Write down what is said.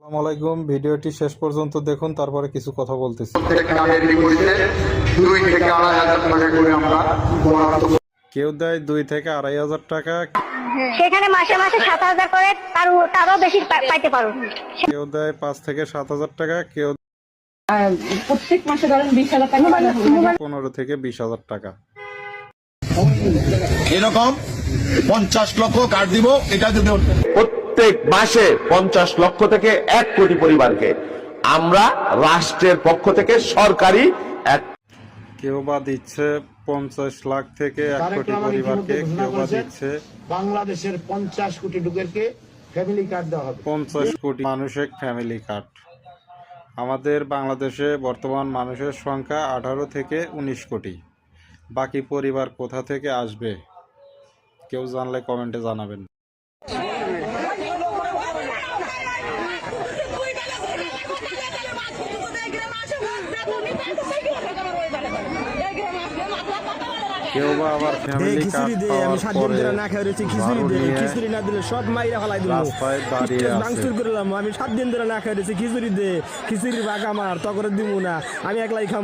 আসসালামু আলাইকুম, ভিডিওটি শেষ পর্যন্ত দেখুন, তারপরে কিছু কথা বলতেছি। কেউ দেয় 2 থেকে 2,500 টাকা, সেখানে মাসে মাসে 7,000 করে, তারও বেশি পাইতে পারো। কেউ দেয় 5 থেকে 7,000 টাকা, কেউ প্রত্যেক মাসে ধরেন 20,000 টাকা 15 থেকে 20,000 টাকা। এরকম 50 লক্ষ কার্ড দিব, এটা যদি প্রত্যেক মাসে 50 লক্ষ থেকে 1 কোটি পরিবারকে আমরা রাষ্ট্রের পক্ষ থেকে সরকারি কেউ বা দিচ্ছে 50 লাখ থেকে 1 কোটি পরিবারকে, কেউ বা দিচ্ছে বাংলাদেশের 50 কোটি লোকেরকে ফ্যামিলি কার্ড দেওয়া হবে। 50 কোটি মানুষের ফ্যামিলি কার্ড। আমাদের বাংলাদেশে বর্তমান মানুষের সংখ্যা 18 থেকে 19 কোটি। বাকি পরিবার কোথা থেকে আসবে কেউ জানলে কমেন্টে জানাবেন। কেউ বা আবার ফ্যামিলি কার্ড পাওয়ার পরে খিচুড়ি না দিলে সব মাইরা ফেলাই দিল। রাস্তায় দাঁড়িয়ে আছে। করলাম আমি 7 দিন ধরে না খাই রয়েছি, খিচুড়ি দে, খিচুড়ির ভাগ আমার তো করে দিব না, আমি একলাই খাম।